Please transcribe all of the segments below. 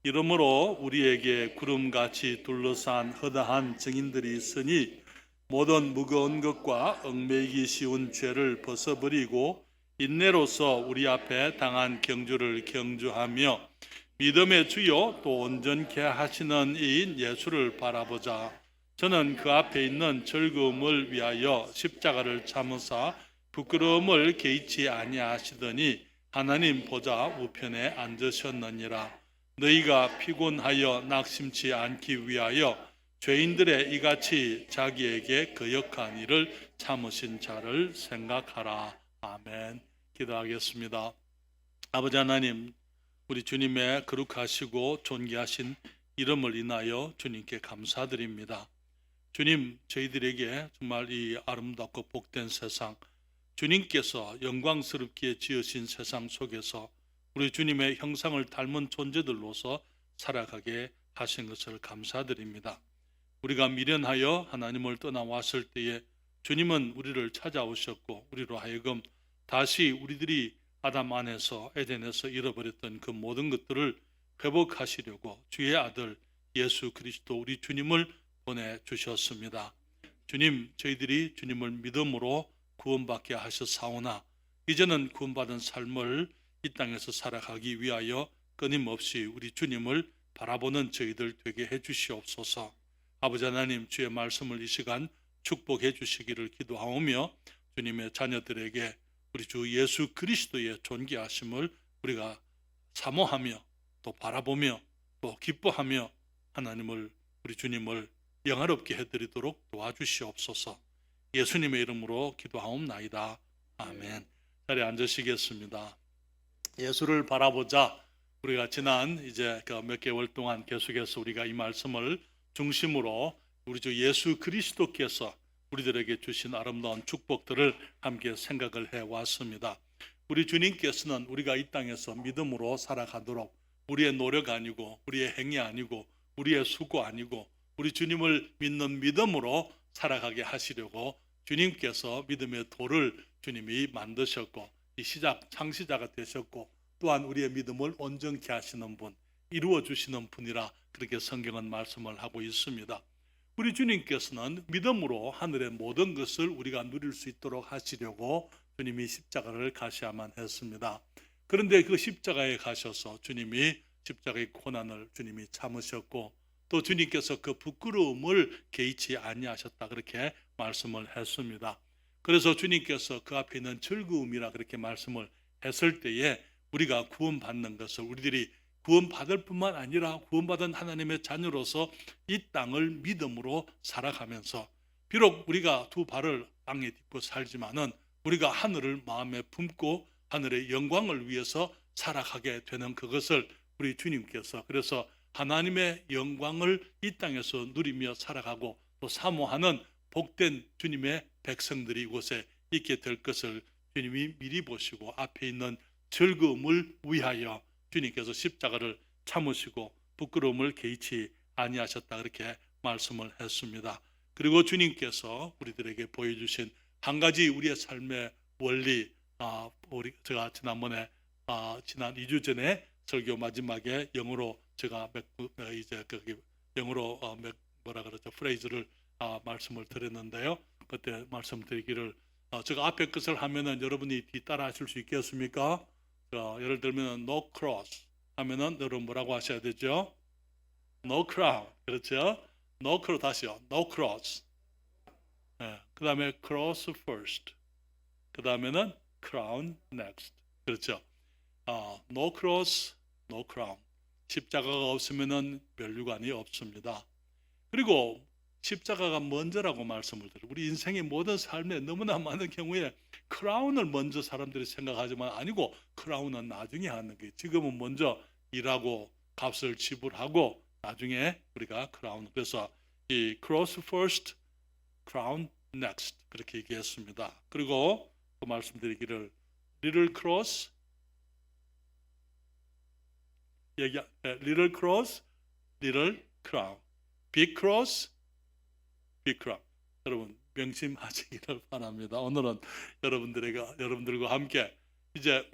이러므로 우리에게 구름같이 둘러싼 허다한 증인들이 있으니 모든 무거운 것과 얽매이기 쉬운 죄를 벗어버리고 인내로서 우리 앞에 당한 경주를 경주하며 믿음의 주요 또 온전케 하시는 이인 예수를 바라보자. 저는 그 앞에 있는 즐거움을 위하여 십자가를 참으사 부끄러움을 개의치 아니하시더니 하나님 보좌 우편에 앉으셨느니라. 너희가 피곤하여 낙심치 않기 위하여 죄인들의 이같이 자기에게 거역한 일을 참으신 자를 생각하라. 아멘. 기도하겠습니다. 아버지 하나님, 우리 주님의 거룩하시고 존귀하신 이름을 인하여 주님께 감사드립니다. 주님, 저희들에게 정말 이 아름답고 복된 세상, 주님께서 영광스럽게 지으신 세상 속에서 우리 주님의 형상을 닮은 존재들로서 살아가게 하신 것을 감사드립니다. 우리가 미련하여 하나님을 떠나왔을 때에 주님은 우리를 찾아오셨고 우리로 하여금 다시 우리들이 아담 안에서 에덴에서 잃어버렸던 그 모든 것들을 회복하시려고 주의 아들 예수 그리스도 우리 주님을 보내주셨습니다. 주님, 저희들이 주님을 믿음으로 구원받게 하셨사오나 이제는 구원받은 삶을 이 땅에서 살아가기 위하여 끊임없이 우리 주님을 바라보는 저희들 되게 해주시옵소서. 아버지 하나님, 주의 말씀을 이 시간 축복해 주시기를 기도하오며 주님의 자녀들에게 우리 주 예수 그리스도의 존귀하심을 우리가 사모하며 또 바라보며 또 기뻐하며 하나님을 우리 주님을 영화롭게 해드리도록 도와주시옵소서. 예수님의 이름으로 기도하옵나이다. 아멘. 자리에 앉으시겠습니다. 예수를 바라보자. 우리가 지난 이제 몇 개월 동안 계속해서 우리가 이 말씀을 중심으로 우리 주 예수 그리스도께서 우리들에게 주신 아름다운 축복들을 함께 생각을 해왔습니다. 우리 주님께서는 우리가 이 땅에서 믿음으로 살아가도록 우리의 노력 아니고 우리의 행위 아니고 우리의 수고 아니고 우리 주님을 믿는 믿음으로 살아가게 하시려고 주님께서 믿음의 도를 주님이 만드셨고 이 창시자가 되셨고 또한 우리의 믿음을 온전케 하시는 분, 이루어 주시는 분이라 그렇게 성경은 말씀을 하고 있습니다. 우리 주님께서는 믿음으로 하늘의 모든 것을 우리가 누릴 수 있도록 하시려고 주님이 십자가를 가셔야만 했습니다. 그런데 그 십자가에 가셔서 주님이 십자가의 고난을 주님이 참으셨고 또 주님께서 그 부끄러움을 개의치 아니하셨다 그렇게 말씀을 했습니다. 그래서 주님께서 그 앞에 있는 즐거움이라 그렇게 말씀을 했을 때에 우리가 구원받는 것을 우리들이 구원받을 뿐만 아니라 구원받은 하나님의 자녀로서 이 땅을 믿음으로 살아가면서 비록 우리가 두 발을 땅에 딛고 살지만은 우리가 하늘을 마음에 품고 하늘의 영광을 위해서 살아가게 되는 그것을 우리 주님께서 그래서 하나님의 영광을 이 땅에서 누리며 살아가고 또 사모하는 복된 주님의 백성들이 이곳에 있게 될 것을 주님이 미리 보시고 앞에 있는 즐거움을 위하여 주님께서 십자가를 참으시고 부끄러움을 개의치 아니하셨다 그렇게 말씀을 했습니다. 그리고 주님께서 우리들에게 보여주신 한 가지 우리의 삶의 원리, 제가 지난번에 지난 2주 전에 설교 마지막에 영어로 제가 이제 거기 영어로 뭐라 그러죠 프레이즈를 말씀을 드렸는데요. 그때 말씀드리기를 제가 앞에 것을 하면은 여러분이 뒤따라 하실 수 있겠습니까? 예를 들면 no cross 하면은 여러분 뭐라고 하셔야 되죠? No crown, 그렇죠? No cross 다시요. No cross. 네, 그 다음에 cross first. 그 다음에는 crown next. 그렇죠? No cross, no crown. 십자가가 없으면은 면류관이 없습니다. 그리고 십자가가 먼저라고 말씀을 드려요. 우리 인생의 모든 삶에 너무나 많은 경우에 크라운을 먼저 사람들이 생각하지만 아니고 크라운은 나중에 하는 거예요. 지금은 먼저 일하고 값을 지불하고 나중에 우리가 크라운. 그래서 이 cross first, crown next 그렇게 얘기했습니다. 그리고 또 말씀드리기를 little cross, little cross, little crown, big cross, big crown. 여러분 명심하시기를 바랍니다. 오늘은 여러분들과 함께 이제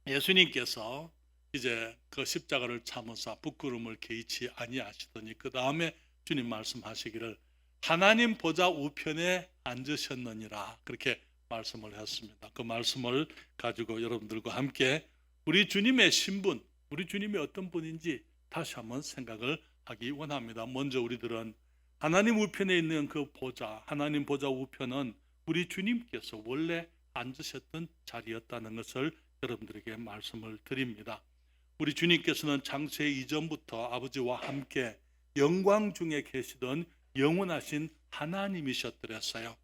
예수님께서 이제 그 십자가를 참으사 부끄러움을 개의치 아니하시더니 그 다음에 주님 말씀하시기를 하나님 보좌 우편에 앉으셨느니라 그렇게 말씀을 했습니다. 그 말씀을 가지고 여러분들과 함께 우리 주님의 신분, 우리 주님이 어떤 분인지 다시 한번 생각을 하기 원합니다. 먼저 우리들은 하나님 우편에 있는 그 보좌, 하나님 보좌 우편은 우리 주님께서 원래 앉으셨던 자리였다는 것을 여러분들에게 말씀을 드립니다. 우리 주님께서는 창세 이전부터 아버지와 함께 영광 중에 계시던 영원하신 하나님이셨더랬어요.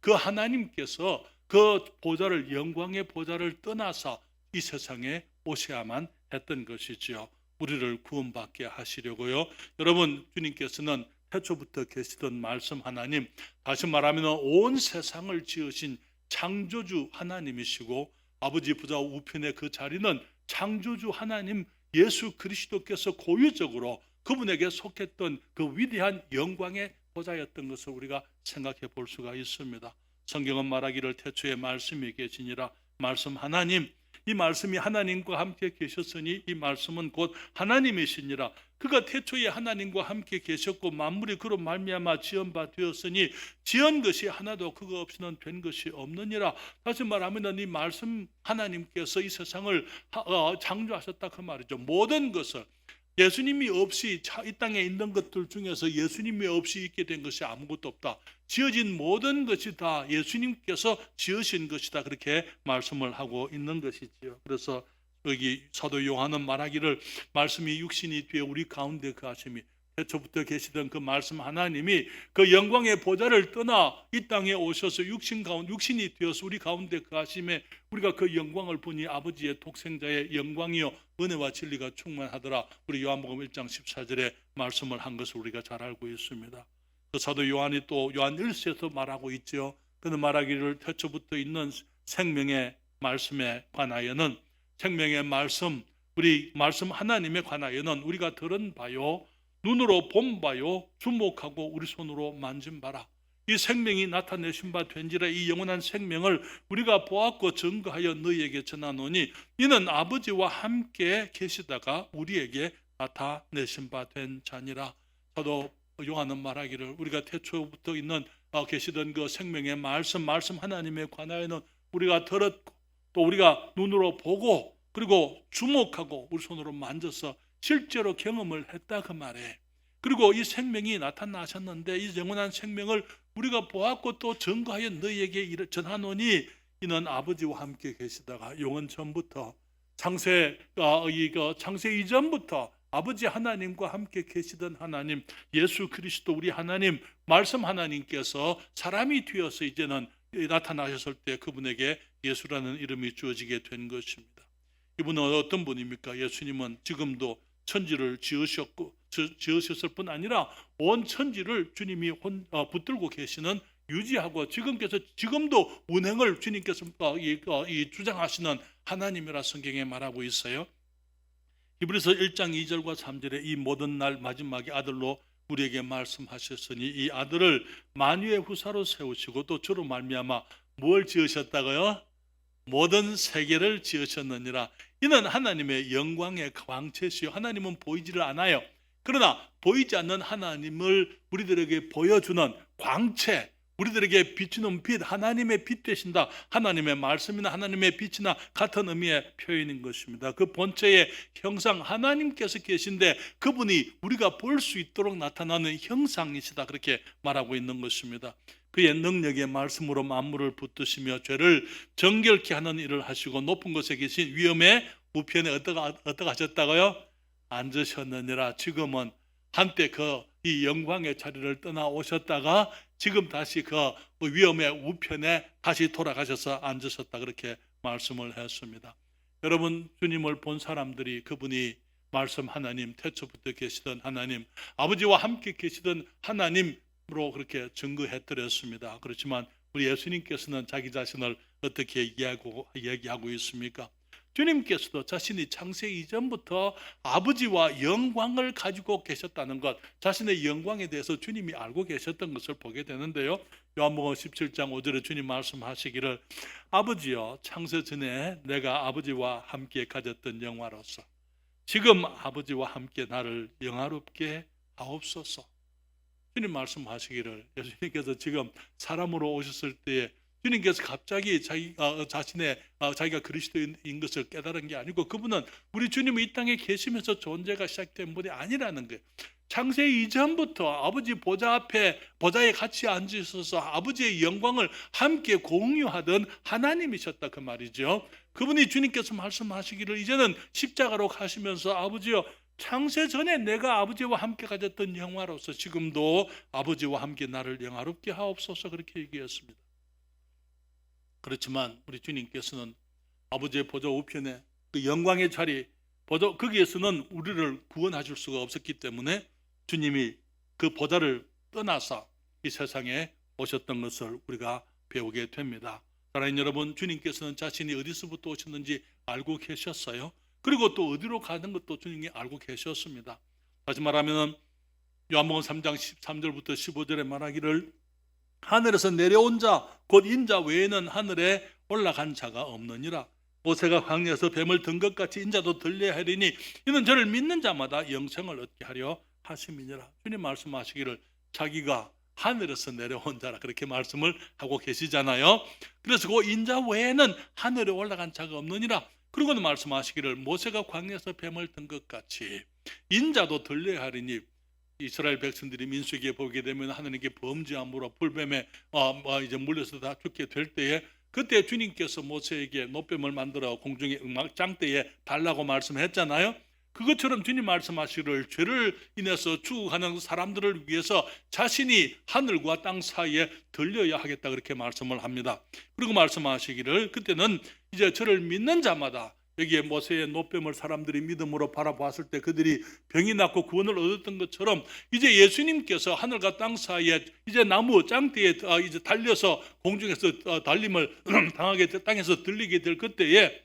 그 하나님께서 그 보좌를, 영광의 보좌를 떠나서 이 세상에 오셔야만 했던 것이지요. 우리를 구원받게 하시려고요. 여러분, 주님께서는 태초부터 계시던 말씀 하나님, 다시 말하면 온 세상을 지으신 창조주 하나님이시고 아버지 보좌 우편의 그 자리는 창조주 하나님 예수 그리스도께서 고유적으로 그분에게 속했던 그 위대한 영광의 보좌였던 것을 우리가 생각해 볼 수가 있습니다. 성경은 말하기를 태초에 말씀이 계시니라. 말씀 하나님, 이 말씀이 하나님과 함께 계셨으니 이 말씀은 곧 하나님이시니라. 그가 태초에 하나님과 함께 계셨고 만물이 그로 말미암아 지은 바 되었으니 지은 것이 하나도 그거 없이는 된 것이 없느니라. 다시 말하면 이 말씀 하나님께서 이 세상을 창조하셨다 그 말이죠. 모든 것을 예수님이 없이 이 땅에 있는 것들 중에서 예수님이 없이 있게 된 것이 아무것도 없다. 지어진 모든 것이 다 예수님께서 지으신 것이다. 그렇게 말씀을 하고 있는 것이지요. 그래서 여기 사도 요한은 말하기를 말씀이 육신이 되어 우리 가운데 거하심이 태초부터 계시던 그 말씀 하나님이 그 영광의 보좌를 떠나 이 땅에 오셔서 육신이 되어서 우리 가운데 거하심에 우리가 그 영광을 보니 아버지의 독생자의 영광이요 은혜와 진리가 충만하더라. 우리 요한복음 1장 14절에 말씀을 한 것을 우리가 잘 알고 있습니다. 그 사도 요한이 또 요한 1서에서 말하고 있죠. 그는 말하기를 태초부터 있는 생명의 말씀에 관하여는 생명의 말씀, 우리 말씀 하나님에 관하여는 우리가 들은 바요 눈으로 본 바요 주목하고 우리 손으로 만진 바라. 이 생명이 나타내신 바 된지라. 이 영원한 생명을 우리가 보았고 증거하여 너희에게 전하노니 이는 아버지와 함께 계시다가 우리에게 나타내신 바 된 자니라. 사도 요한은 말하기를 우리가 태초부터 있는 계시던 그 생명의 말씀 하나님에 관하여는 우리가 들었고 또 우리가 눈으로 보고 그리고 주목하고 우리 손으로 만져서 실제로 경험을 했다 그 말에. 그리고 이 생명이 나타나셨는데 이 영원한 생명을 우리가 보았고 또 증거하여 너희에게 전하노니 이는 아버지와 함께 계시다가 영원 전부터 창세 이전부터 아버지 하나님과 함께 계시던 하나님 예수 그리스도 우리 하나님 말씀 하나님께서 사람이 되어서 이제는 나타나셨을 때 그분에게 예수라는 이름이 주어지게 된 것입니다. 이분은 어떤 분입니까? 예수님은 지금도 천지를 지으셨을 뿐 아니라 온 천지를 주님이 붙들고 계시는 유지하고 지금도 운행을 주님께서 주장하시는 하나님이라 성경에 말하고 있어요. 히브리서 1장 2절과 3절에 이 모든 날 마지막에 아들로 우리에게 말씀하셨으니 이 아들을 만유의 후사로 세우시고 또 주로 말미암아 뭘 지으셨다고요? 모든 세계를 지으셨느니라. 이는 하나님의 영광의 광채시요 하나님은 보이지를 않아요. 그러나 보이지 않는 하나님을 우리들에게 보여주는 광채, 우리들에게 비추는 빛, 하나님의 빛 되신다. 하나님의 말씀이나 하나님의 빛이나 같은 의미의 표현인 것입니다. 그 본체의 형상 하나님께서 계신데 그분이 우리가 볼 수 있도록 나타나는 형상이시다. 그렇게 말하고 있는 것입니다. 그의 능력의 말씀으로 만물을 붙드시며 죄를 정결케 하는 일을 하시고 높은 곳에 계신 위엄의 우편에 어떻게 하셨다고요? 앉으셨느니라. 지금은 한때 이 영광의 자리를 떠나 오셨다가 지금 다시 그 위엄의 우편에 다시 돌아가셔서 앉으셨다. 그렇게 말씀을 했습니다. 여러분, 주님을 본 사람들이 그분이 말씀 하나님, 태초부터 계시던 하나님, 아버지와 함께 계시던 하나님으로 그렇게 증거해드렸습니다. 그렇지만 우리 예수님께서는 자기 자신을 어떻게 얘기하고 있습니까? 주님께서도 자신이 창세 이전부터 아버지와 영광을 가지고 계셨다는 것, 자신의 영광에 대해서 주님이 알고 계셨던 것을 보게 되는데요. 요한복음 17장 5절에 주님 말씀하시기를 아버지여 창세 전에 내가 아버지와 함께 가졌던 영화로서 지금 아버지와 함께 나를 영화롭게 하옵소서. 주님 말씀하시기를, 예수님께서 지금 사람으로 오셨을 때에 주님께서 갑자기 자기가 그리스도인 것을 깨달은 게 아니고, 그분은 우리 주님이 이 땅에 계시면서 존재가 시작된 분이 아니라는 거예요. 창세 이전부터 아버지 보좌에 같이 앉으셔서 아버지의 영광을 함께 공유하던 하나님이셨다, 그 말이죠. 그분이 주님께서 말씀하시기를, 이제는 십자가로 가시면서 아버지여, 창세 전에 내가 아버지와 함께 가졌던 영화로서 지금도 아버지와 함께 나를 영화롭게 하옵소서, 그렇게 얘기했습니다. 그렇지만 우리 주님께서는 아버지의 보좌 우편에 그 영광의 자리, 거기에서는 우리를 구원하실 수가 없었기 때문에 주님이 그 보좌를 떠나서 이 세상에 오셨던 것을 우리가 배우게 됩니다. 사랑하는 여러분, 주님께서는 자신이 어디서부터 오셨는지 알고 계셨어요. 그리고 또 어디로 가는 것도 주님이 알고 계셨습니다. 다시 말하면 요한복음 3장 13절부터 15절에 말하기를, 하늘에서 내려온 자 곧 인자 외에는 하늘에 올라간 자가 없느니라. 모세가 광야에서 뱀을 든 것 같이 인자도 들려야 하리니 이는 저를 믿는 자마다 영생을 얻게 하려 하심이니라. 주님 말씀하시기를 자기가 하늘에서 내려온 자라 그렇게 말씀을 하고 계시잖아요. 그래서 그 인자 외에는 하늘에 올라간 자가 없느니라. 그리고는 말씀하시기를 모세가 광야에서 뱀을 든 것 같이 인자도 들려야 하리니, 이스라엘 백성들이 민수기에 보게 되면 하나님께 범죄함으로 불뱀에 이제 물려서 다 죽게 될 때에, 그때 주님께서 모세에게 노뱀을 만들어 공중에 짱대에 달라고 말씀했잖아요. 그것처럼 주님 말씀하시기를 죄를 인해서 죽어가는 사람들을 위해서 자신이 하늘과 땅 사이에 들려야 하겠다, 그렇게 말씀을 합니다. 그리고 말씀하시기를 그때는 이제 저를 믿는 자마다, 여기에 모세의 노뱀을 사람들이 믿음으로 바라보았을 때 그들이 병이 낫고 구원을 얻었던 것처럼 이제 예수님께서 하늘과 땅 사이에 이제 나무 짱대에 이제 달려서 공중에서 달림을 당하게 될, 땅에서 들리게 될 그때에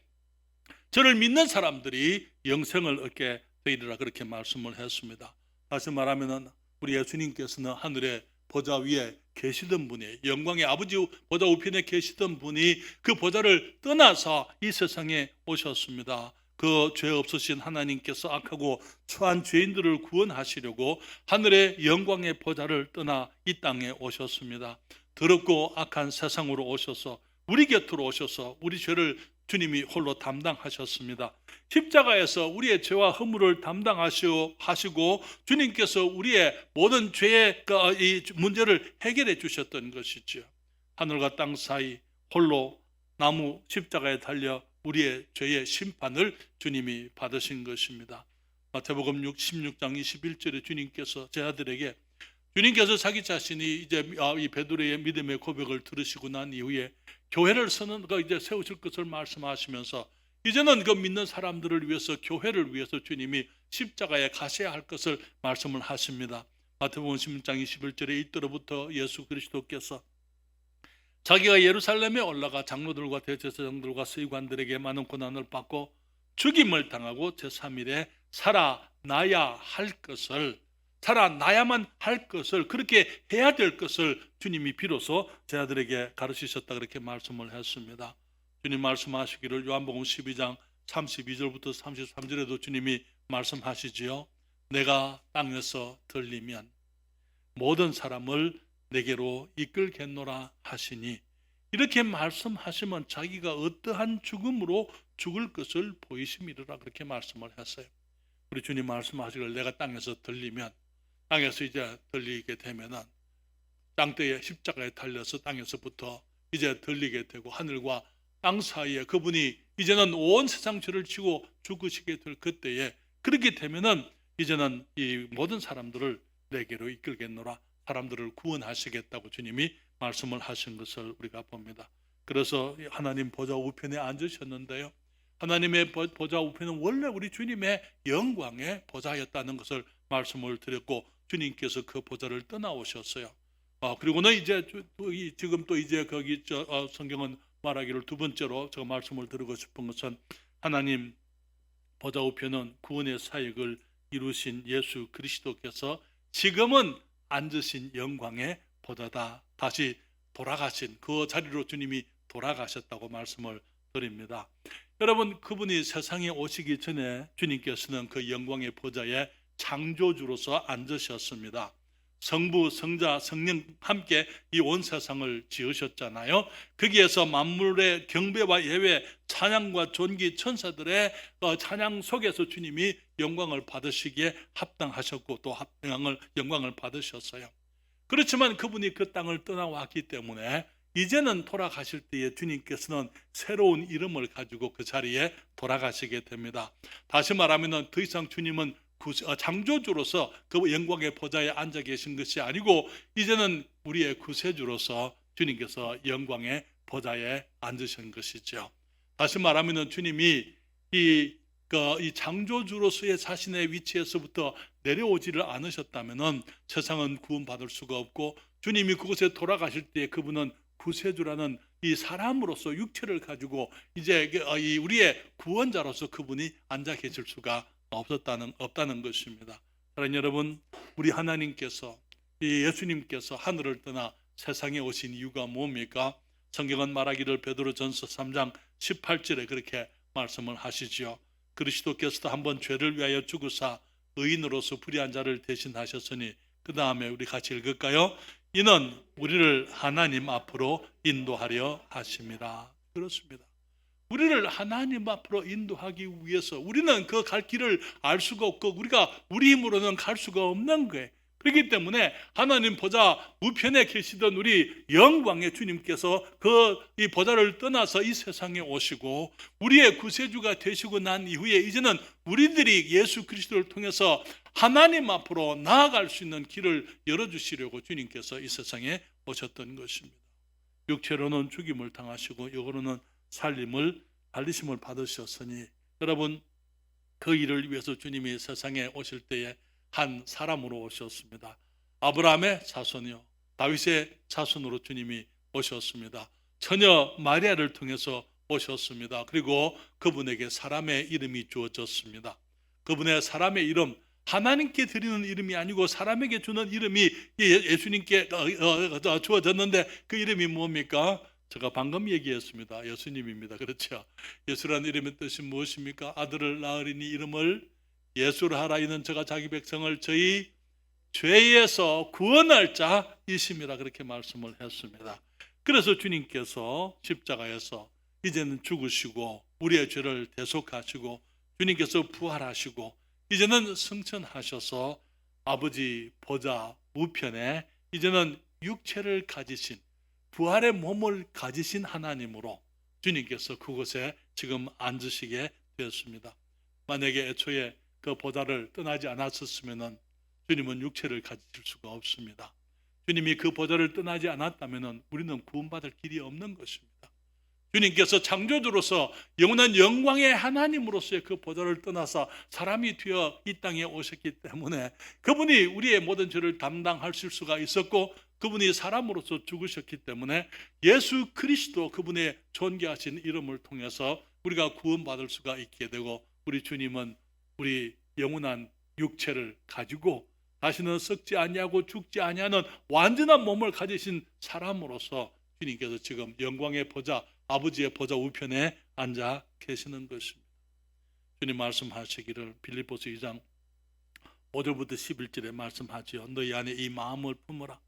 저를 믿는 사람들이 영생을 얻게 되리라, 그렇게 말씀을 했습니다. 다시 말하면 우리 예수님께서는 하늘의 보좌 위에 계시던 분이, 영광의 아버지 보좌 우편에 계시던 분이 그 보좌를 떠나서 이 세상에 오셨습니다. 그 죄 없으신 하나님께서 악하고 추한 죄인들을 구원하시려고 하늘의 영광의 보좌를 떠나 이 땅에 오셨습니다. 더럽고 악한 세상으로 오셔서 우리 곁으로 오셔서 우리 죄를 주님이 홀로 담당하셨습니다. 십자가에서 우리의 죄와 허물을 담당하시고 주님께서 우리의 모든 죄의 이 문제를 해결해 주셨던 것이죠. 하늘과 땅 사이 홀로 나무 십자가에 달려 우리의 죄의 심판을 주님이 받으신 것입니다. 마태복음 16장 21절에 주님께서 제자들에게, 주님께서 자기 자신이 이제 이 베드로의 믿음의 고백을 들으시고 난 이후에 교회를 이제 세우실 것을 말씀하시면서 이제는 그 믿는 사람들을 위해서, 교회를 위해서 주님이 십자가에 가셔야 할 것을 말씀을 하십니다. 마태복음 16장 21절에 이때로부터 예수 그리스도께서 자기가 예루살렘에 올라가 장로들과 대제사장들과 서기관들에게 많은 고난을 받고 죽임을 당하고 제3일에 살아나야만 할 것을, 그렇게 해야 될 것을 주님이 비로소 제자들에게 가르치셨다, 그렇게 말씀을 했습니다. 주님 말씀하시기를 요한복음 12장 32절부터 33절에도 주님이 말씀하시지요. 내가 땅에서 들리면 모든 사람을 내게로 이끌겠노라 하시니, 이렇게 말씀하시면 자기가 어떠한 죽음으로 죽을 것을 보이심이라, 그렇게 말씀을 했어요. 우리 주님 말씀하시기를 내가 땅에서 들리면, 땅에서 이제 들리게 되면은 땅대에 십자가에 달려서 땅에서부터 이제 들리게 되고 하늘과 땅 사이에 그분이 이제는 온 세상 죄를 지고 죽으시게 될 그때에, 그렇게 되면은 이제는 이 모든 사람들을 내게로 이끌겠노라, 사람들을 구원하시겠다고 주님이 말씀을 하신 것을 우리가 봅니다. 그래서 하나님 보좌 우편에 앉으셨는데요, 하나님의 보좌 우편은 원래 우리 주님의 영광의 보좌였다는 것을 말씀을 드렸고, 주님께서 그 보좌를 떠나오셨어요. 그리고는 이제 지금 또 이제 거기 성경은 말하기를 두 번째로 제가 말씀을 드리고 싶은 것은, 하나님 보좌 우편은 구원의 사역을 이루신 예수 그리스도께서 지금은 앉으신 영광의 보좌다, 다시 돌아가신 그 자리로 주님이 돌아가셨다고 말씀을 드립니다. 여러분, 그분이 세상에 오시기 전에 주님께서는 그 영광의 보좌에 창조주로서 앉으셨습니다. 성부, 성자, 성령 함께 이 온 세상을 지으셨잖아요. 거기에서 만물의 경배와 예배, 찬양과 존귀, 천사들의 찬양 속에서 주님이 영광을 받으시기에 합당하셨고 또 영광을 받으셨어요. 그렇지만 그분이 그 땅을 떠나왔기 때문에 이제는 돌아가실 때에 주님께서는 새로운 이름을 가지고 그 자리에 돌아가시게 됩니다. 다시 말하면 더 이상 주님은 창조주로서 그 영광의 보좌에 앉아 계신 것이 아니고 이제는 우리의 구세주로서 주님께서 영광의 보좌에 앉으신 것이죠. 다시 말하면 주님이 이 창조주로서의 자신의 위치에서부터 내려오지를 않으셨다면 세상은 구원받을 수가 없고, 주님이 그곳에 돌아가실 때 그분은 구세주라는 이 사람으로서 육체를 가지고 이제 우리의 구원자로서 그분이 앉아 계실 수가 없다는 것입니다. 사랑하는 여러분, 우리 하나님께서 이 예수님께서 하늘을 떠나 세상에 오신 이유가 뭡니까? 성경은 말하기를 베드로전서 3장 18절에 그렇게 말씀을 하시지요. 그리스도께서도 한번 죄를 위하여 죽으사 의인으로서 불의한 자를 대신하셨으니, 그 다음에 우리 같이 읽을까요? 이는 우리를 하나님 앞으로 인도하려 하심이라. 그렇습니다. 우리를 하나님 앞으로 인도하기 위해서, 우리는 그 갈 길을 알 수가 없고 우리가 우리 힘으로는 갈 수가 없는 거예요. 그렇기 때문에 하나님 보좌 우편에 계시던 우리 영광의 주님께서 이 보좌를 떠나서 이 세상에 오시고 우리의 구세주가 되시고 난 이후에 이제는 우리들이 예수 그리스도를 통해서 하나님 앞으로 나아갈 수 있는 길을 열어주시려고 주님께서 이 세상에 오셨던 것입니다. 육체로는 죽임을 당하시고 영으로는 살림을 달리심을 받으셨으니, 여러분, 그 일을 위해서 주님이 세상에 오실 때에 한 사람으로 오셨습니다. 아브라함의 자손이요, 다윗의 자손으로 주님이 오셨습니다. 처녀 마리아를 통해서 오셨습니다. 그리고 그분에게 사람의 이름이 주어졌습니다. 그분의 사람의 이름, 하나님께 드리는 이름이 아니고 사람에게 주는 이름이 예수님께 주어졌는데 그 이름이 뭡니까? 제가 방금 얘기했습니다. 예수님입니다. 그렇죠? 예수라는 이름의 뜻이 무엇입니까? 아들을 낳으리니 이름을 예수를 하라. 이는 저가 자기 백성을 저희 죄에서 구원할 자이심이라 그렇게 말씀을 했습니다. 그래서 주님께서 십자가에서 이제는 죽으시고 우리의 죄를 대속하시고 주님께서 부활하시고 이제는 승천하셔서 아버지 보좌 우편에 이제는 육체를 가지신, 부활의 몸을 가지신 하나님으로 주님께서 그곳에 지금 앉으시게 되었습니다. 만약에 애초에 그 보좌를 떠나지 않았었으면 주님은 육체를 가지실 수가 없습니다. 주님이 그 보좌를 떠나지 않았다면 우리는 구원받을 길이 없는 것입니다. 주님께서 창조주로서 영원한 영광의 하나님으로서의 그 보좌를 떠나서 사람이 되어 이 땅에 오셨기 때문에 그분이 우리의 모든 죄를 담당하실 수가 있었고, 그분이 사람으로서 죽으셨기 때문에 예수 그리스도 그분의 존귀하신 이름을 통해서 우리가 구원받을 수가 있게 되고, 우리 주님은 우리 영원한 육체를 가지고 다시는 썩지 아니하고 죽지 아니하는 완전한 몸을 가지신 사람으로서 주님께서 지금 영광의 보좌, 아버지의 보좌 우편에 앉아 계시는 것입니다. 주님 말씀하시기를 빌립보서 2장 5절부터 11절에 말씀하지요. 너희 안에 이 마음을 품으라.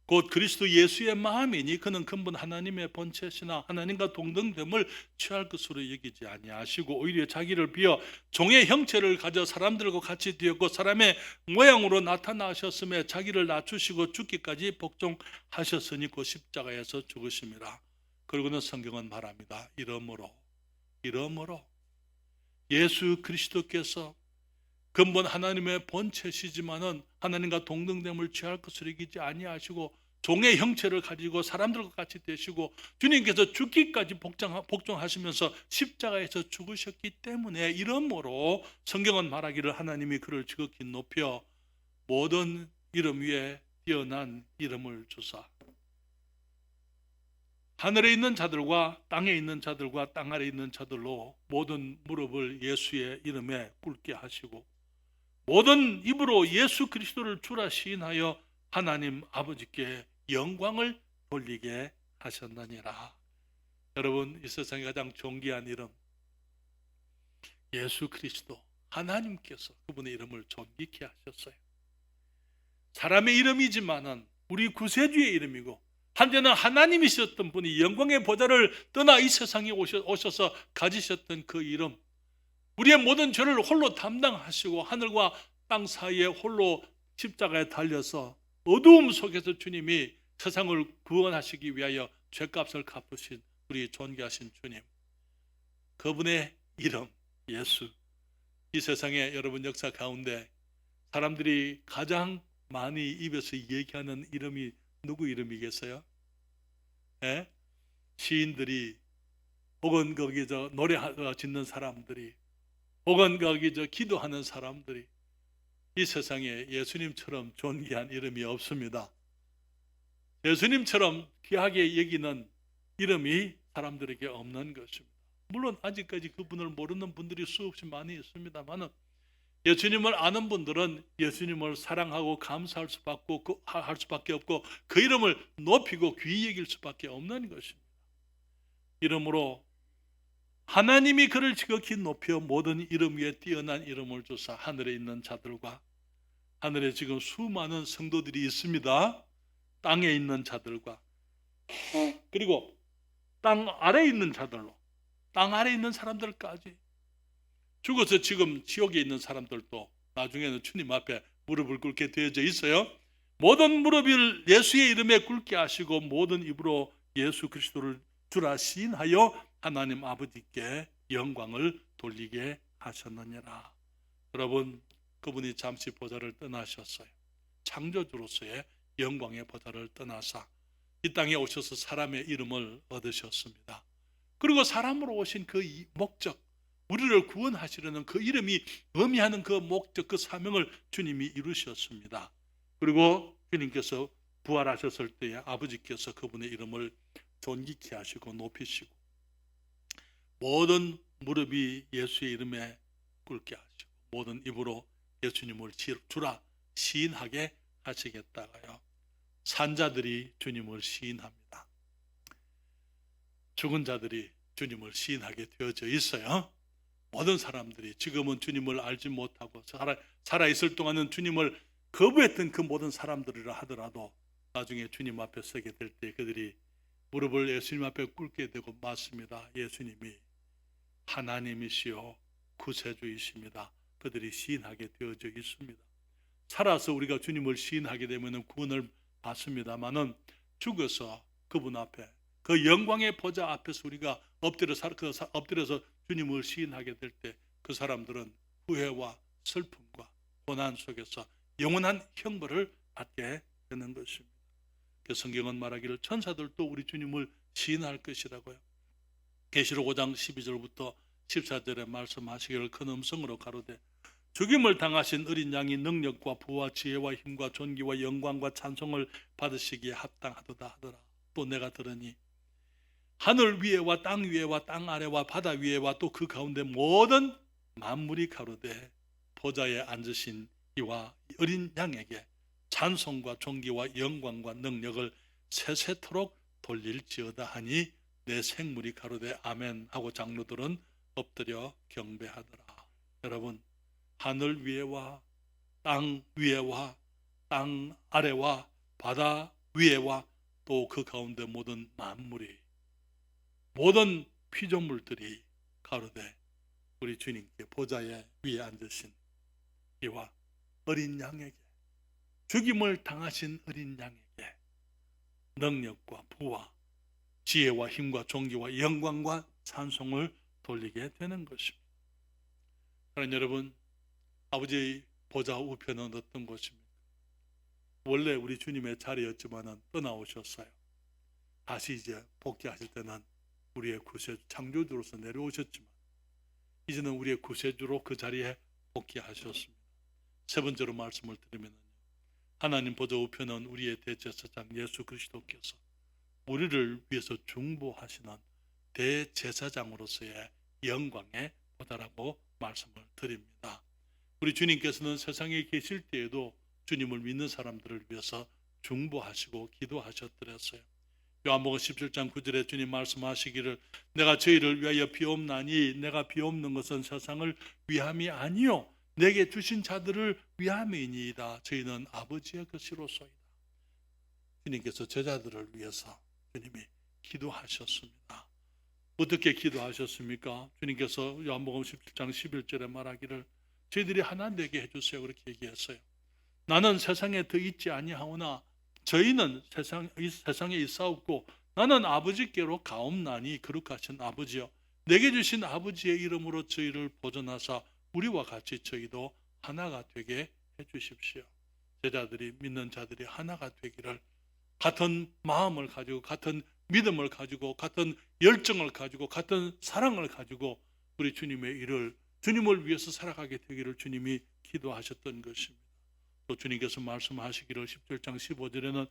곧 그리스도 예수의 마음이니 그는 근본 하나님의 본체시나 하나님과 동등됨을 취할 것으로 여기지 아니하시고 오히려 자기를 비어 종의 형체를 가져 사람들과 같이 되었고 사람의 모양으로 나타나셨음에 자기를 낮추시고 죽기까지 복종하셨으니 그 십자가에서 죽으심이라. 그러고는 성경은 말합니다. 이러므로 예수 그리스도께서 근본 하나님의 본체시지만은 하나님과 동등됨을 취할 것을 여기지 아니하시고 종의 형체를 가지고 사람들과 같이 되시고 주님께서 죽기까지 복종하시면서 십자가에서 죽으셨기 때문에, 이러므로 성경은 말하기를 하나님이 그를 지극히 높여 모든 이름 위에 뛰어난 이름을 주사 하늘에 있는 자들과 땅에 있는 자들과 땅 아래에 있는 자들로 모든 무릎을 예수의 이름에 꿇게 하시고 모든 입으로 예수 그리스도를 주라 시인하여 하나님 아버지께 영광을 돌리게 하셨느니라. 여러분, 이 세상에 가장 존귀한 이름, 예수 그리스도 하나님께서 그분의 이름을 존귀케 하셨어요. 사람의 이름이지만은 우리 구세주의 이름이고, 한때는 하나님이셨던 분이 영광의 보좌를 떠나 이 세상에 오셔서 가지셨던 그 이름, 우리의 모든 죄를 홀로 담당하시고 하늘과 땅 사이에 홀로 십자가에 달려서 어두움 속에서 주님이 세상을 구원하시기 위하여 죄값을 갚으신 우리 존귀하신 주님, 그분의 이름 예수, 이 세상에 여러분 역사 가운데 사람들이 가장 많이 입에서 얘기하는 이름이 누구 이름이겠어요? 예? 시인들이, 혹은 거기 노래 짓는 사람들이, 혹은 거기 기도하는 사람들이, 이 세상에 예수님처럼 존귀한 이름이 없습니다. 예수님처럼 귀하게 여기는 이름이 사람들에게 없는 것입니다. 물론 아직까지 그분을 모르는 분들이 수없이 많이 있습니다만, 예수님을 아는 분들은 예수님을 사랑하고 감사할 수밖에 없고 그 이름을 높이고 귀히 여길 수밖에 없는 것입니다. 이름으로 하나님이 그를 지극히 높여 모든 이름 위에 뛰어난 이름을 주사 하늘에 있는 자들과, 하늘에 지금 수많은 성도들이 있습니다. 땅에 있는 자들과, 그리고 땅 아래에 있는 자들로, 땅 아래에 있는 사람들까지, 죽어서 지금 지옥에 있는 사람들도 나중에는 주님 앞에 무릎을 꿇게 되어져 있어요. 모든 무릎을 예수의 이름에 꿇게 하시고 모든 입으로 예수 그리스도를 주라 시인하여 하나님 아버지께 영광을 돌리게 하셨느니라. 여러분, 그분이 잠시 보좌를 떠나셨어요. 창조주로서의 영광의 보좌를 떠나사 이 땅에 오셔서 사람의 이름을 얻으셨습니다. 그리고 사람으로 오신 그 목적, 우리를 구원하시려는 그 이름이 의미하는 그 목적, 그 사명을 주님이 이루셨습니다. 그리고 주님께서 부활하셨을 때에 아버지께서 그분의 이름을 존귀케 하시고 높이시고 모든 무릎이 예수의 이름에 꿇게 하시고 모든 입으로 예수님을 주라 시인하게 하시겠다가요, 산자들이 주님을 시인합니다. 죽은 자들이 주님을 시인하게 되어져 있어요. 모든 사람들이 지금은 주님을 알지 못하고 살아있을 동안은 주님을 거부했던 그 모든 사람들이라 하더라도 나중에 주님 앞에 서게 될 때 그들이 무릎을 예수님 앞에 꿇게 되고, 맞습니다, 예수님이 하나님이시요 구세주이십니다, 그들이 시인하게 되어져 있습니다. 살아서 우리가 주님을 시인하게 되면 구원을 받습니다마는 죽어서 그분 앞에 그 영광의 보좌 앞에서 우리가 엎드려서 주님을 시인하게 될 때 그 사람들은 후회와 슬픔과 고난 속에서 영원한 형벌을 받게 되는 것입니다. 그 성경은 말하기를 천사들도 우리 주님을 시인할 것이라고요. 계시록 5장 12절부터 14절에 말씀하시기를 큰 음성으로 가로되 죽임을 당하신 어린 양이 능력과 부와 지혜와 힘과 존귀와 영광과 찬송을 받으시기에 합당하도다 하더라. 또 내가 들으니 하늘 위에와 땅 위에와 땅 아래와 바다 위에와 또 그 가운데 모든 만물이 가로되 보좌에 앉으신 이와 어린 양에게 찬송과 존귀와 영광과 능력을 세세토록 돌릴지어다 하니 내 생물이 가로되 아멘 하고 장로들은 엎드려 경배하더라. 여러분, 하늘 위에와 땅 위에와 땅 아래와 바다 위에와 또 그 가운데 모든 만물이, 모든 피조물들이 가로되 우리 주님께 보좌에 위에 앉으신 이와 어린 양에게, 죽임을 당하신 어린 양에게 능력과 부와 지혜와 힘과 존귀와 영광과 찬송을 돌리게 되는 것입니다. 그러나 여러분, 아버지의 보좌 우편은 어떤 곳입니까? 원래 우리 주님의 자리였지만 떠나오셨어요. 다시 이제 복귀하실 때는 우리의 구세주, 창조주로서 내려오셨지만 이제는 우리의 구세주로 그 자리에 복귀하셨습니다. 세 번째로 말씀을 드리면, 하나님 보좌 우편은 우리의 대제사장 예수 그리스도께서 우리를 위해서 중보하시는 대제사장으로서의 영광의 보좌라고 말씀을 드립니다. 우리 주님께서는 세상에 계실 때에도 주님을 믿는 사람들을 위해서 중보하시고 기도하셨더랬어요. 요한복음 17장 9절에 주님 말씀하시기를 내가 저희를 위하여 비옵나니 내가 비옵는 것은 세상을 위함이 아니요 내게 주신 자들을 위함이니이다. 저희는 아버지의 것이로소이다. 주님께서 제자들을 위해서 주님이 기도하셨습니다. 어떻게 기도하셨습니까? 주님께서 요한복음 17장 11절에 말하기를 저희들이 하나 되게 해주세요 그렇게 얘기했어요. 나는 세상에 더 있지 아니하오나 저희는 세상에 있사옵고 나는 아버지께로 가옵나니 거룩하신 아버지여 내게 주신 아버지의 이름으로 저희를 보존하사 우리와 같이 저희도 하나가 되게 해주십시오. 제자들이 믿는 자들이 하나가 되기를 같은 마음을 가지고 같은 믿음을 가지고 같은 열정을 가지고 같은 사랑을 가지고 우리 주님의 일을 주님을 위해서 살아가게 되기를 주님이 기도하셨던 것입니다. 또 주님께서 말씀하시기를 17장 15절에는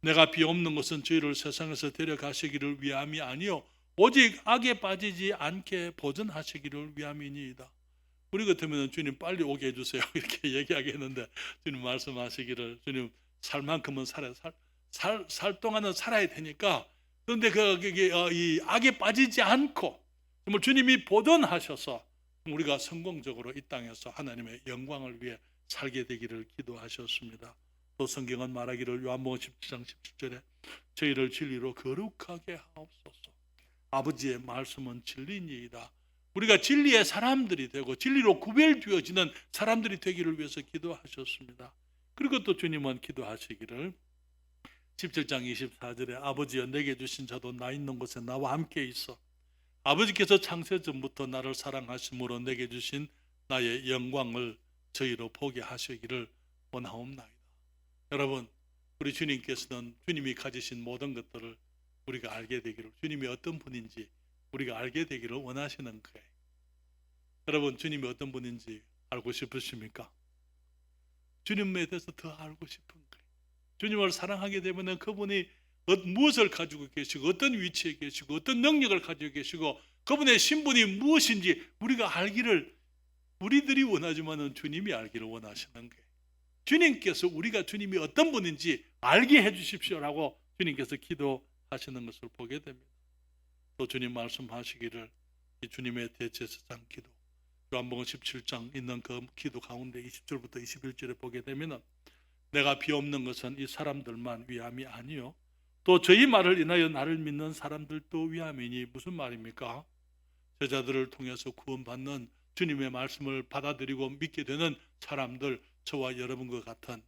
내가 비옵는 것은 저희를 세상에서 데려가시기를 위함이 아니요 오직 악에 빠지지 않게 보존하시기를 위함이니이다. 우리 같으면 주님 빨리 오게 해주세요 이렇게 얘기하겠는데 주님 말씀하시기를 주님 살 만큼은 살아야 살 동안은 살아야 되니까 그런데 이 악에 빠지지 않고 정말 주님이 보존하셔서 우리가 성공적으로 이 땅에서 하나님의 영광을 위해 살게 되기를 기도하셨습니다. 또 성경은 말하기를 요한복음 17장 17절에 저희를 진리로 거룩하게 하옵소서. 아버지의 말씀은 진리니이다. 우리가 진리의 사람들이 되고 진리로 구별되어지는 사람들이 되기를 위해서 기도하셨습니다. 그리고 또 주님은 기도하시기를 17장 24절에 아버지여 내게 주신 자도 나 있는 곳에 나와 함께 있어 아버지께서 창세 전부터 나를 사랑하심으로 내게 주신 나의 영광을 저희로 보게 하시기를 원하옵나이다. 여러분 우리 주님께서는 주님이 가지신 모든 것들을 우리가 알게 되기를 주님이 어떤 분인지 우리가 알게 되기를 원하시는 거예요. 여러분 주님이 어떤 분인지 알고 싶으십니까? 주님에 대해서 더 알고 싶은 거예요. 주님을 사랑하게 되면 그분이 무엇을 가지고 계시고 어떤 위치에 계시고 어떤 능력을 가지고 계시고 그분의 신분이 무엇인지 우리가 알기를 우리들이 원하지만 주님이 알기를 원하시는 거예요. 주님께서 우리가 주님이 어떤 분인지 알게 해주십시오라고 주님께서 기도하시는 것을 보게 됩니다. 또 주님 말씀하시기를 이 주님의 대제사장 기도 요한복음 17장 있는 그 기도 가운데 20절부터 21절에 보게 되면 내가 비옵는 것은 이 사람들만 위함이 아니요 또 저희 말을 인하여 나를 믿는 사람들도 위함이니 무슨 말입니까? 제자들을 통해서 구원받는 주님의 말씀을 받아들이고 믿게 되는 사람들 저와 여러분과 같은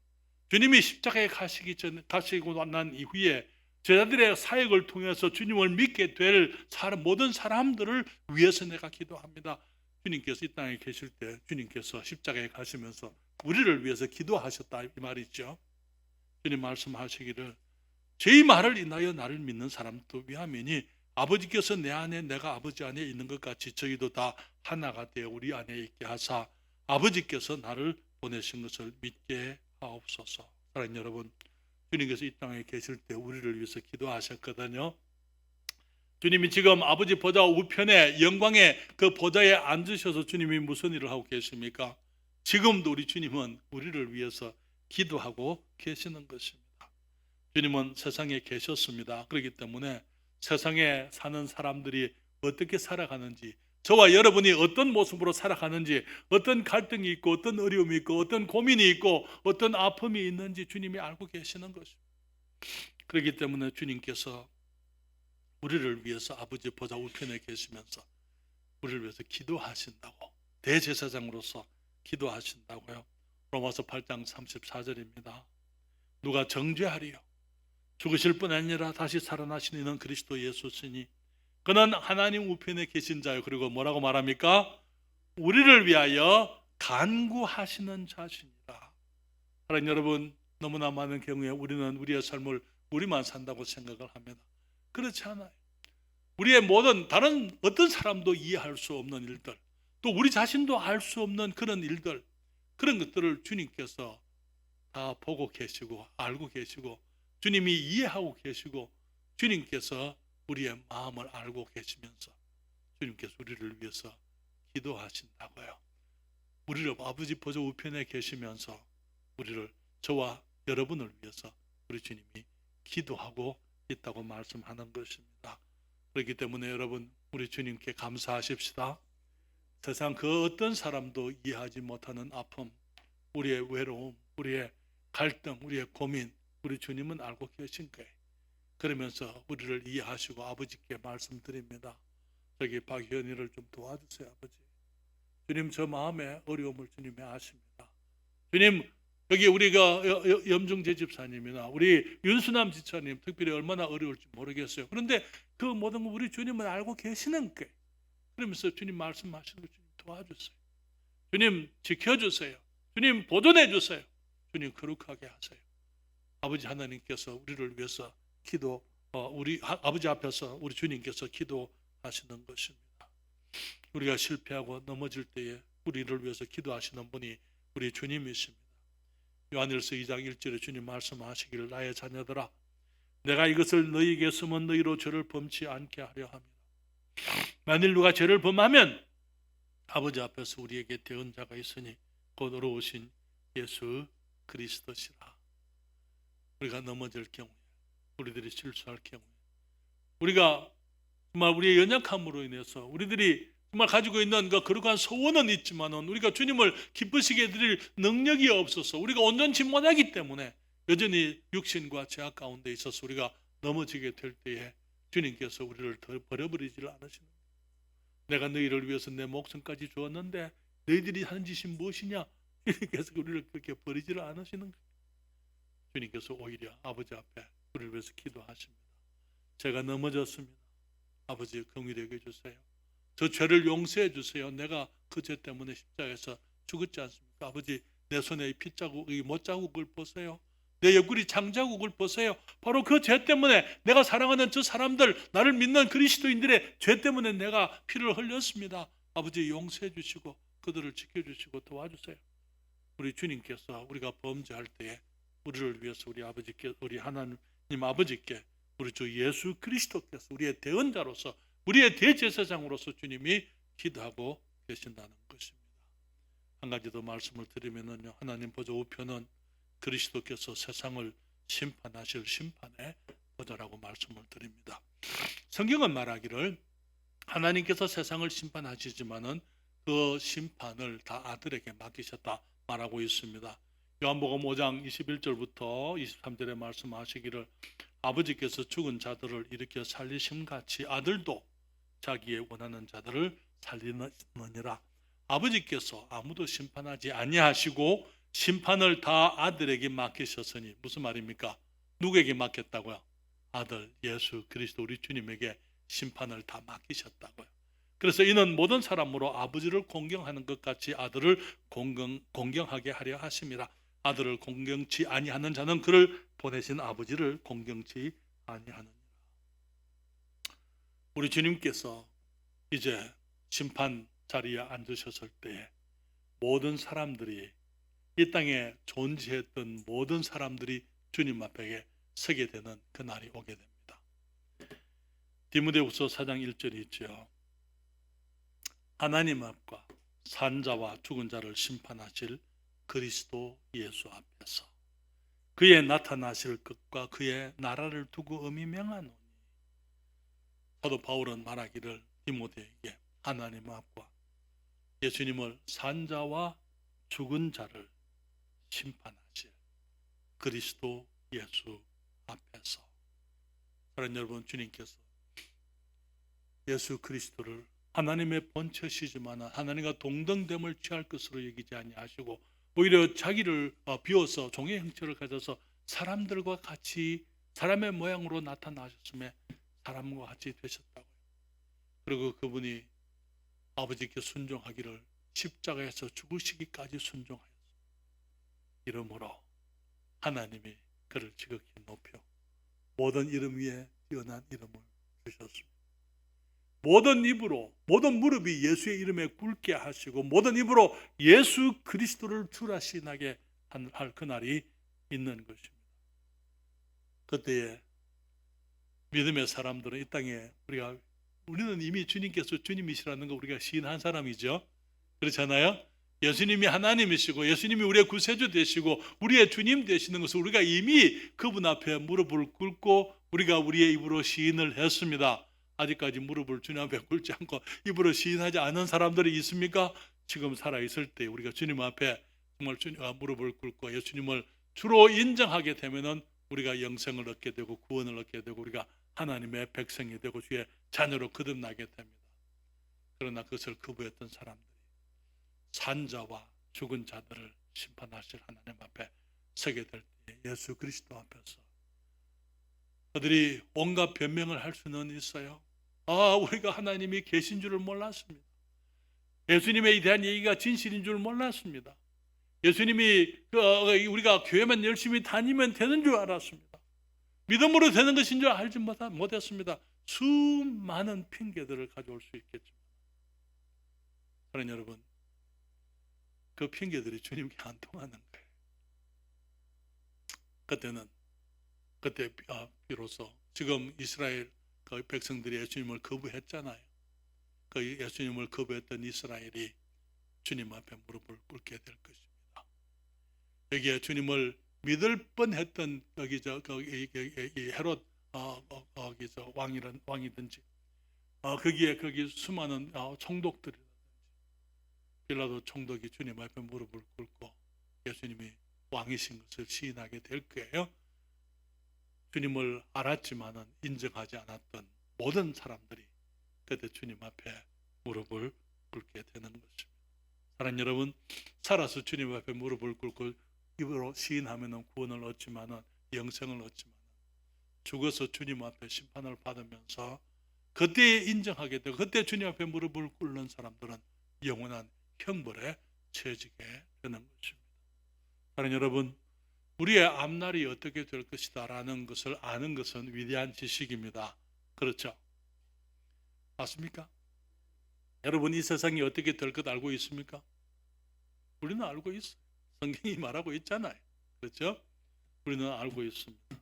주님이 십자가에 가시고 난 이후에 제자들의 사역을 통해서 주님을 믿게 될 모든 사람들을 위해서 내가 기도합니다. 주님께서 이 땅에 계실 때 주님께서 십자가에 가시면서 우리를 위해서 기도하셨다 이 말이죠. 주님 말씀하시기를 제 말을 인하여 나를 믿는 사람도 위함이니 아버지께서 내 안에 내가 아버지 안에 있는 것 같이 저희도 다 하나가 되어 우리 안에 있게 하사 아버지께서 나를 보내신 것을 믿게 하옵소서. 사랑하는 여러분 주님께서 이 땅에 계실 때 우리를 위해서 기도하셨거든요. 주님이 지금 아버지 보좌 우편에 영광의 그 보좌에 앉으셔서 주님이 무슨 일을 하고 계십니까? 지금도 우리 주님은 우리를 위해서 기도하고 계시는 것입니다. 주님은 세상에 계셨습니다. 그렇기 때문에 세상에 사는 사람들이 어떻게 살아가는지 저와 여러분이 어떤 모습으로 살아가는지 어떤 갈등이 있고 어떤 어려움이 있고 어떤 고민이 있고 어떤 아픔이 있는지 주님이 알고 계시는 것입니다. 그렇기 때문에 주님께서 우리를 위해서 아버지 보좌 우편에 계시면서 우리를 위해서 기도하신다고 대제사장으로서 기도하신다고요. 로마서 8장 34절입니다. 누가 정죄하리요 죽으실 뿐 아니라 다시 살아나신 이는 그리스도 예수시니 그는 하나님 우편에 계신 자요. 그리고 뭐라고 말합니까? 우리를 위하여 간구하시는 자신이다. 사랑하는 여러분 너무나 많은 경우에 우리는 우리의 삶을 우리만 산다고 생각을 합니다. 그렇지 않아요. 우리의 모든 다른 어떤 사람도 이해할 수 없는 일들 또 우리 자신도 알 수 없는 그런 일들 그런 것들을 주님께서 다 보고 계시고 알고 계시고 주님이 이해하고 계시고 주님께서 우리의 마음을 알고 계시면서 주님께서 우리를 위해서 기도하신다고요. 우리를 아버지 보좌 우편에 계시면서 우리를 저와 여러분을 위해서 우리 주님이 기도하고 있다고 말씀하는 것입니다. 그렇기 때문에 여러분, 우리 주님께 감사하십시다. 세상 그 어떤 사람도 이해하지 못하는 아픔, 우리의 외로움, 우리의 갈등, 우리의 고민, 우리 주님은 알고 계신 거예요. 그러면서 우리를 이해하시고 아버지께 말씀드립니다. 저기 박현이를 좀 도와주세요, 아버지. 주님, 저 마음의 어려움을 주님이 아십니다. 주님, 여기 우리가 염중재 집사님이나 우리 윤수남 지사님 특별히 얼마나 어려울지 모르겠어요. 그런데 그 모든 걸 우리 주님은 알고 계시는 거예요. 그러면서 주님 말씀하시는 거 주님 도와주세요. 주님 지켜주세요. 주님 보존해 주세요. 주님 거룩하게 하세요. 아버지 하나님께서 우리를 위해서 우리 아버지 앞에서 우리 주님께서 기도하시는 것입니다. 우리가 실패하고 넘어질 때에 우리를 위해서 기도하시는 분이 우리 주님이십니다. 요한일서 2장 1절에 주님 말씀하시기를 나의 자녀들아 내가 이것을 너희에게 쓰면 너희로 죄를 범치 않게 하려 합니다. 만일 누가 죄를 범하면 아버지 앞에서 우리에게 대언 자가 있으니 곧 어려우신 예수 그리스도시라. 우리가 넘어질 경우에 우리들이 실수할 경우에 우리가 정말 우리의 연약함으로 인해서 우리들이 정말 가지고 있는 그 거룩한 소원은 있지만은 우리가 주님을 기쁘시게 드릴 능력이 없어서 우리가 온전치 못하기 때문에 여전히 육신과 죄악 가운데 있어서 우리가 넘어지게 될 때에 주님께서 우리를 더 버려버리지를 않으시는 거예요. 내가 너희를 위해서 내 목숨까지 주었는데 너희들이 하는 짓이 무엇이냐? 주님께서 우리를 그렇게 버리지를 않으시는 거예요. 주님께서 오히려 아버지 앞에 우리를 위해서 기도하십니다. 제가 넘어졌습니다. 아버지 긍휼히 여겨주세요. 저 죄를 용서해 주세요. 내가 그 죄 때문에 십자가에서 죽었지 않습니까? 아버지 내 손에 핏자국, 이 못자국을 보세요. 내 옆구리 장자국을 보세요. 바로 그 죄 때문에 내가 사랑하는 저 사람들, 나를 믿는 그리스도인들의 죄 때문에 내가 피를 흘렸습니다. 아버지 용서해 주시고 그들을 지켜주시고 도와주세요. 우리 주님께서 우리가 범죄할 때에 우리를 위해서 우리 아버지께, 우리 하나님 아버지께 우리 주 예수 그리스도께서 우리의 대언자로서 우리의 대제사장으로서 주님이 기도하고 계신다는 것입니다. 한 가지 더 말씀을 드리면요, 하나님 보좌 우편은 그리스도께서 세상을 심판하실 심판의 보좌라고 말씀을 드립니다. 성경은 말하기를 하나님께서 세상을 심판하시지만은 그 심판을 다 아들에게 맡기셨다 말하고 있습니다. 요한복음 5장 21절부터 23절에 말씀하시기를 아버지께서 죽은 자들을 일으켜 살리심같이 아들도 자기의 원하는 자들을 살리느니라. 아버지께서 아무도 심판하지 아니하시고 심판을 다 아들에게 맡기셨으니 무슨 말입니까? 누구에게 맡겼다고요? 아들 예수 그리스도 우리 주님에게 심판을 다 맡기셨다고요. 그래서 이는 모든 사람으로 아버지를 공경하는 것 같이 아들을 공경하게 하려 하심이라. 아들을 공경치 아니하는 자는 그를 보내신 아버지를 공경치 아니하느니라. 우리 주님께서 이제 심판 자리에 앉으셨을 때에 모든 사람들이 이 땅에 존재했던 모든 사람들이 주님 앞에 서게 되는 그 날이 오게 됩니다. 디모데후서 4장 1절이 있죠. 하나님 앞과 산자와 죽은 자를 심판하실 그리스도 예수 앞에서 그의 나타나실 것과 그의 나라를 두고 엄히 명하노니. 사도 바울은 말하기를 디모데에게 하나님 앞과 예수님을 산자와 죽은 자를 심판하실 그리스도 예수 앞에서. 사랑하는 여러분, 주님께서 예수 그리스도를 하나님의 본체시지만 하나님과 동등됨을 취할 것으로 여기지 아니하시고 오히려 자기를 비워서 종의 형체를 가져서 사람들과 같이 사람의 모양으로 나타나셨음에 사람과 같이 되셨다고요. 그리고 그분이 아버지께 순종하기를 십자가에서 죽으시기까지 순종하였습니다. 이러므로 하나님이 그를 지극히 높여 모든 이름 위에 뛰어난 이름을 주셨습니다. 모든 입으로 모든 무릎이 예수의 이름에 꿇게 하시고 모든 입으로 예수 그리스도를 주라 시인하게 할 그날이 있는 것입니다. 그때에 믿음의 사람들은 이 땅에 우리는 이미 주님께서 주님이시라는 거 우리가 시인한 사람이죠. 그렇잖아요. 예수님이 하나님이시고 예수님이 우리의 구세주 되시고 우리의 주님 되시는 것을 우리가 이미 그분 앞에 무릎을 꿇고 우리가 우리의 입으로 시인을 했습니다. 아직까지 무릎을 주님 앞에 꿇지 않고 입으로 시인하지 않은 사람들이 있습니까? 지금 살아있을 때 우리가 주님 앞에 정말 무릎을 꿇고 예수님을 주로 인정하게 되면은 우리가 영생을 얻게 되고 구원을 얻게 되고 우리가 하나님의 백성이 되고 주의 자녀로 거듭나게 됩니다. 그러나 그것을 거부했던 사람들이 산자와 죽은 자들을 심판하실 하나님 앞에 서게 될 때 예수 그리스도 앞에서 그들이 온갖 변명을 할 수는 있어요. 우리가 하나님이 계신 줄을 몰랐습니다. 예수님에 대한 얘기가 진실인 줄 몰랐습니다. 예수님이 우리가 교회만 열심히 다니면 되는 줄 알았습니다. 믿음으로 되는 것인 줄 알지 못했습니다. 수많은 핑계들을 가져올 수 있겠지만 그런 여러분, 그 핑계들이 주님께 안 통하는 거예요. 그때 비로소 지금 이스라엘 그 백성들이 예수님을 거부했잖아요. 그 예수님을 거부했던 이스라엘이 주님 앞에 무릎을 꿇게 될 것입니다. 여기에 주님을 믿을 뻔했던 이 헤롯 왕이든지 거기 수많은 총독들이라든지 빌라도 총독이 주님 앞에 무릎을 꿇고 예수님이 왕이신 것을 시인하게 될 거예요. 주님을 알았지만은 인정하지 않았던 모든 사람들이 그때 주님 앞에 무릎을 꿇게 되는 것입니다. 사랑하는 여러분, 살아서 주님 앞에 무릎을 꿇고 입으로 시인하면은 구원을 얻지만은 영생을 얻지만은 죽어서 주님 앞에 심판을 받으면서 그때 인정하게 되고 그때 주님 앞에 무릎을 꿇는 사람들은 영원한 형벌에 처해지게 되는 것입니다. 사랑하는 여러분, 우리의 앞날이 어떻게 될 것이다 라는 것을 아는 것은 위대한 지식입니다. 그렇죠? 맞습니까? 여러분, 이 세상이 어떻게 될 것 알고 있습니까? 우리는 알고 있어요. 성경이 말하고 있잖아요. 그렇죠? 우리는 알고 있습니다.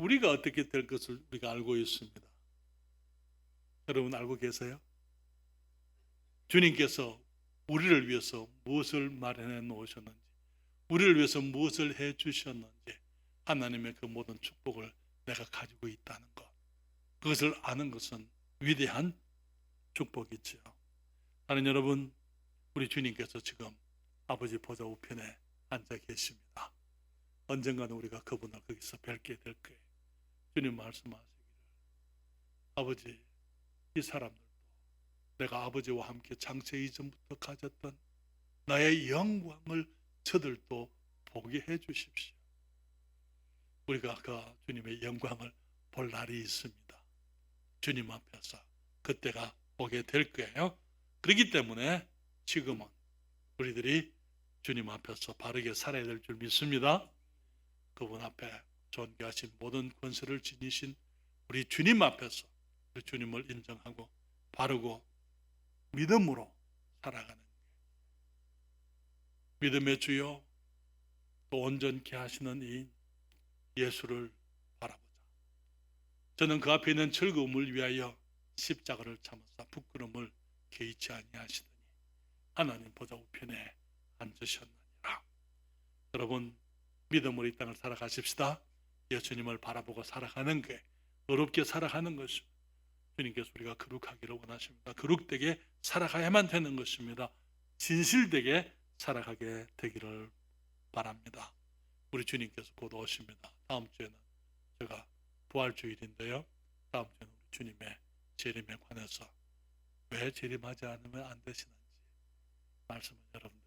우리가 어떻게 될 것을 우리가 알고 있습니다. 여러분 알고 계세요? 주님께서 우리를 위해서 무엇을 마련해 놓으셨는지, 우리를 위해서 무엇을 해 주셨는지, 하나님의 그 모든 축복을 내가 가지고 있다는 것, 그것을 아는 것은 위대한 축복이죠. 하나님 여러분, 우리 주님께서 지금 아버지 보좌 우편에 앉아 계십니다. 언젠가는 우리가 그분을 거기서 뵙게 될 거예요. 주님 말씀하시기를, 아버지, 이 사람들도 내가 아버지와 함께 창세 이전부터 가졌던 나의 영광을 저들도 보게 해 주십시오. 우리가 그 주님의 영광을 볼 날이 있습니다. 주님 앞에서 그때가 오게 될 거예요. 그렇기 때문에 지금은 우리들이 주님 앞에서 바르게 살아야 될 줄 믿습니다. 그분 앞에 존귀하신 모든 권세를 지니신 우리 주님 앞에서 우리 주님을 인정하고 바르고 믿음으로 살아가는 믿음의 주요 또 온전케 하시는 이 예수를 바라보자. 저는 그 앞에 있는 즐거움을 위하여 십자가를 참으사 부끄러움을 개의치 아니하시더니 하나님 보좌 우편에 앉으셨느니라. 여러분, 믿음으로 이 땅을 살아가십시다. 예수님을 바라보고 살아가는 게 어렵게 살아가는 것입니다. 주님께서 우리가 거룩하기를 원하십니다. 거룩되게 살아가야만 되는 것입니다. 진실되게 살아가게 되기를 바랍니다. 우리 주님께서 곧 오십니다. 다음 주에는 제가 부활주일인데요. 다음 주에는 우리 주님의 재림에 관해서 왜 재림하지 않으면 안 되시는지 말씀을 여러분